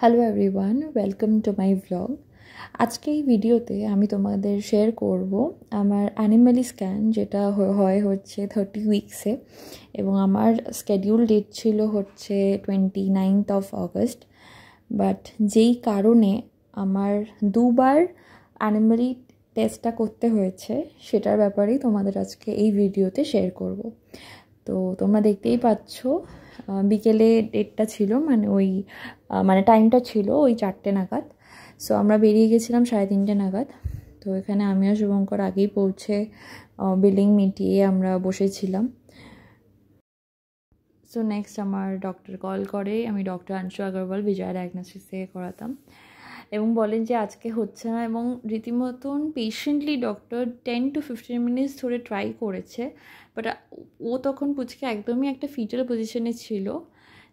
Hello everyone, welcome to my vlog. আজকে এই ভিডিওতে আমি তোমাদের শেয়ার করব আমার অ্যানিমালি স্ক্যান, যেটা হচ্ছে 30 উইক্সে, এবং আমার স্কেডিউল ডেট ছিল হচ্ছে 29th of August। বাট যেই কারণে আমার দুবার অ্যানিমালি টেস্টটা করতে হয়েছে, সেটার ব্যাপারেই তোমাদের আজকে এই ভিডিওতে শেয়ার করব। তো তোমরা দেখতেই পাচ্ছ, বিকেলে ডেটটা ছিল, মানে টাইমটা ছিল ওই 4টে নাগাদ। সো আমরা বেরিয়ে গেছিলাম 3:30 নাগাদ। তো এখানে আমিও শুভঙ্কর আগেই পৌঁছে বিলিং মিটিয়ে আমরা বসেছিলাম। সো নেক্সট আমার ডক্টর কল করে, আমি ডক্টর আংশু আগরওয়াল বিজয়া ডায়াগনোস্টিক্স থেকে করাতাম, এবং বলেন যে আজকে হচ্ছে না, এবং রীতিমতন পেশেন্টলি ডক্টর 10 to 15 মিনিটস ধরে ট্রাই করেছে। বাট ও তখন পুচকে একদমই একটা ফিটাল পজিশনে ছিল,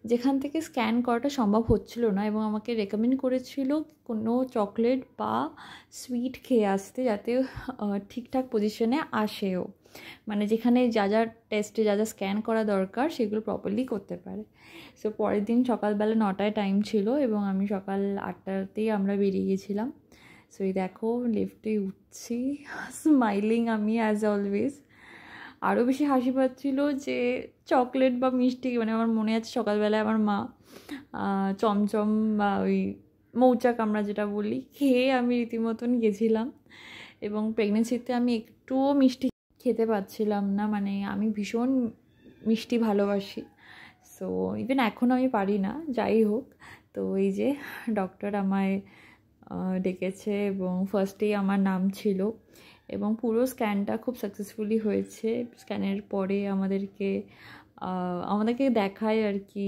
যেখান থেকে স্ক্যান করাটা সম্ভব হচ্ছিল না, এবং আমাকে রেকমেন্ড করেছিল কোনো চকলেট বা সুইট খেয়ে আসতে, যাতে ঠিকঠাক পজিশনে আসেও, মানে যেখানে যা যা টেস্টে যা যা স্ক্যান করা দরকার সেগুলো প্রপারলি করতে পারে। সো পরের দিন সকালবেলা 9টায় টাইম ছিল, এবং আমি সকাল 8টাতেই আমরা বেরিয়ে গেছিলাম। সো এই দেখো লিফটে উঠছি, স্মাইলিং আমি অ্যাজ অলওয়েজ। আরও বেশি হাসি পাচ্ছিল যে চকলেট বা মিষ্টি, মানে আমার মনে আছে সকালবেলায় আমার মা চমচম বা ওই মৌচাক আমরা যেটা বলি খেয়ে আমি রীতিমতন গেছিলাম, এবং প্রেগনেন্সিতে আমি একটুও মিষ্টি খেতে পাচ্ছিলাম না, মানে আমি ভীষণ মিষ্টি ভালোবাসি। সো ইভেন এখন আমি পারি না, যাই হোক। তো এই যে ডক্টর আমায় ডেকেছে, এবং ফার্স্টেই আমার নাম ছিল, এবং পুরো স্ক্যানটা খুব সাকসেসফুলি হয়েছে। স্ক্যানের পরে আমাদেরকে দেখায় আর কি,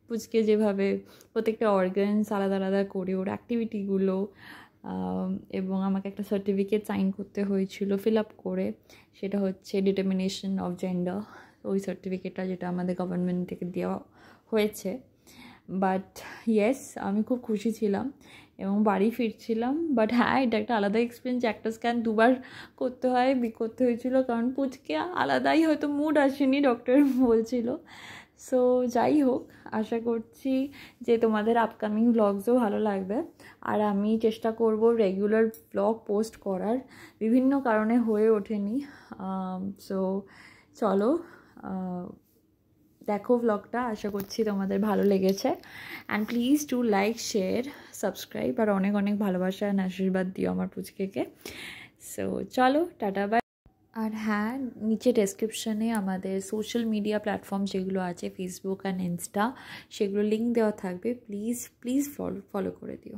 পুচকে যেভাবে প্রত্যেকটা অর্গানস আলাদা আলাদা করে ওর অ্যাক্টিভিটিগুলো, এবং আমাকে একটা সার্টিফিকেট সাইন করতে হয়েছিল ফিল আপ করে, সেটা হচ্ছে ডিটারমিনেশন অফ জেন্ডার, ওই সার্টিফিকেটটা যেটা আমাদের গভর্নমেন্ট থেকে দেওয়া হয়েছে। বাট ইয়েস, আমি খুব খুশি ছিলাম এবং বাড়ি ফিরছিলাম। বাট হ্যাঁ, এটা একটা আলাদা এক্সপিরিয়েন্স, একটা স্ক্যান দুবার করতে হয়েছিল, কারণ পুচকে আলাদাই হয়তো মুড আসেনি, ডক্টর বলছিল। সো যাই হোক, আশা করছি যে তোমাদের আপকামিং ব্লগসও ভালো লাগবে, আর আমি চেষ্টা করব রেগুলার ব্লগ পোস্ট করার, বিভিন্ন কারণে হয়ে ওঠেনি। সো চলো দেখো ব্লগটা, আশা করছি তোমাদের ভালো লেগেছে। And please to like, share, subscribe, আর অনেক অনেক ভালোবাসা আর আশীর্বাদ দিও আমার পুচকেকে। সো চলো, টাটা বাই। আর হ্যাঁ, নিচে ডেসক্রিপশানে আমাদের সোশ্যাল মিডিয়া প্ল্যাটফর্ম যেগুলো আছে, ফেসবুক অ্যান্ড ইনস্টা, সেগুলো লিঙ্ক দেওয়া থাকবে, প্লিজ প্লিজ ফলো করে দিও।